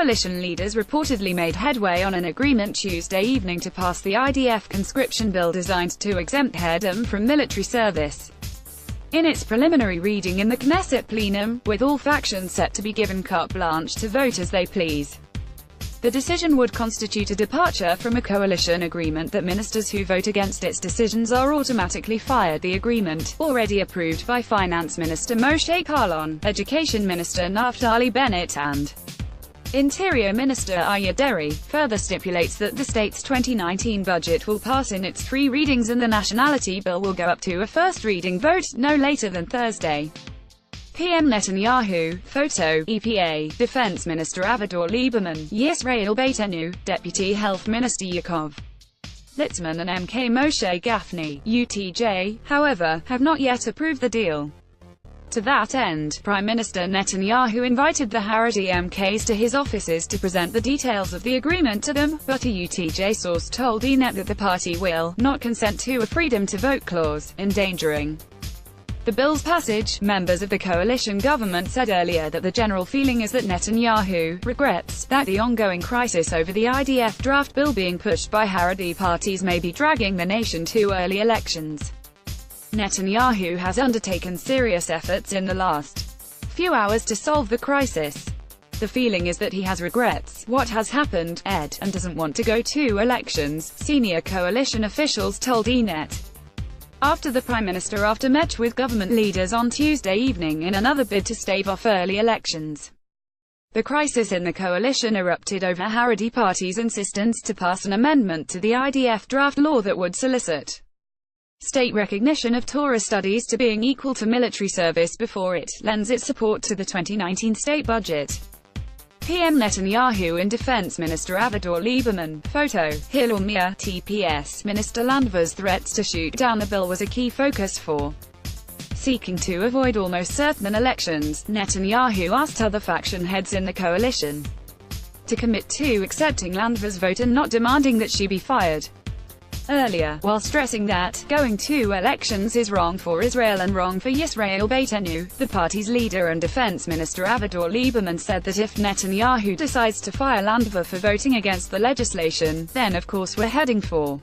coalition leaders reportedly made headway on an agreement Tuesday evening to pass the IDF conscription bill designed to exempt Headway from military service. In its preliminary reading in the Knesset plenum, with all factions set to be given carte blanche to vote as they please. The decision would constitute a departure from a coalition agreement that ministers who vote against its decisions are automatically fired. The agreement, already approved by Finance Minister Moshe Kahlon, Education Minister Naftali Bennett and Interior Minister Aryeh Deri, further stipulates that the state's 2019 budget will pass in its 3 readings and the nationality bill will go up to a first reading vote, no later than Thursday. PM Netanyahu, photo, EPA, Defense Minister Avigdor Lieberman, Yisrael Beitenu, Deputy Health Minister Yaakov Litzman and MK Moshe Gafni, UTJ, however, have not yet approved the deal. To that end, Prime Minister Netanyahu invited the Haredi MKs to his offices to present the details of the agreement to them, but a UTJ source told ENET that the party will not consent to a freedom to vote clause, endangering the bill's passage. Members of the coalition government said earlier that the general feeling is that Netanyahu regrets that the ongoing crisis over the IDF draft bill being pushed by Haredi parties may be dragging the nation to early elections. Netanyahu has undertaken serious efforts in the last few hours to solve the crisis. The feeling is that he has regrets what has happened, and doesn't want to go to elections, senior coalition officials told ENET. After the Prime Minister met with government leaders on Tuesday evening in another bid to stave off early elections. The crisis in the coalition erupted over Haredi party's insistence to pass an amendment to the IDF draft law that would solicit state recognition of Torah studies to being equal to military service before it lends its support to the 2019 state budget. PM Netanyahu and Defense Minister Avigdor Lieberman, photo, Hillel Meir, TPS, Minister Landwehr's threats to shoot down the bill was a key focus for seeking to avoid almost certain elections. Netanyahu asked other faction heads in the coalition to commit to accepting Landwehr's vote and not demanding that she be fired. Earlier, while stressing that going to elections is wrong for Israel and wrong for Yisrael Beitenu, the party's leader and Defense Minister Avigdor Lieberman said that if Netanyahu decides to fire Landwehr for voting against the legislation, then of course we're heading for.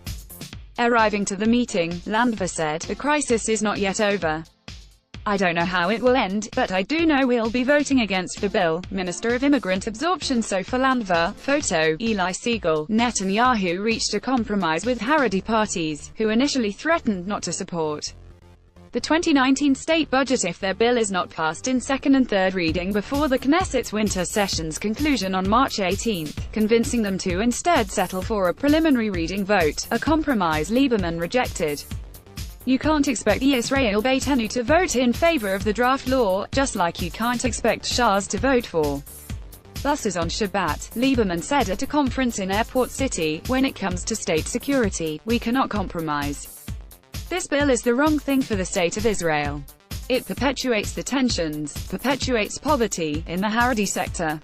Arriving to the meeting, Landwehr said, "The crisis is not yet over. I don't know how it will end, but I do know we'll be voting against the bill." Minister of Immigrant Absorption Sofer Landwehr, photo, Eli Siegel. Netanyahu reached a compromise with Haredi parties, who initially threatened not to support the 2019 state budget if their bill is not passed in second and third reading before the Knesset's winter session's conclusion on March 18, convincing them to instead settle for a preliminary reading vote, a compromise Lieberman rejected. "You can't expect Yisrael Beitenu to vote in favor of the draft law, just like you can't expect Shas to vote for buses on Shabbat," Lieberman said at a conference in Airport City. "When it comes to state security, we cannot compromise. This bill is the wrong thing for the state of Israel. It perpetuates the tensions, perpetuates poverty, in the Haredi sector.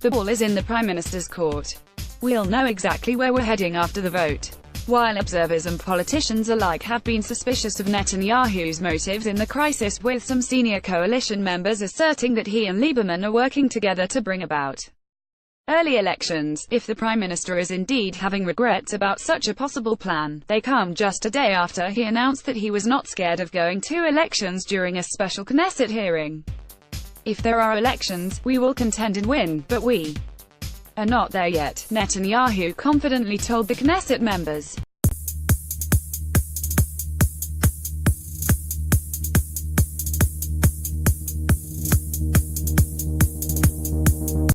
The ball is in the Prime Minister's court. We'll know exactly where we're heading after the vote." While observers and politicians alike have been suspicious of Netanyahu's motives in the crisis, with some senior coalition members asserting that he and Lieberman are working together to bring about early elections. If the Prime Minister is indeed having regrets about such a possible plan, they come just a day after he announced that he was not scared of going to elections during a special Knesset hearing. "If there are elections, we will contend and win, but we are not there yet," Netanyahu confidently told the Knesset members.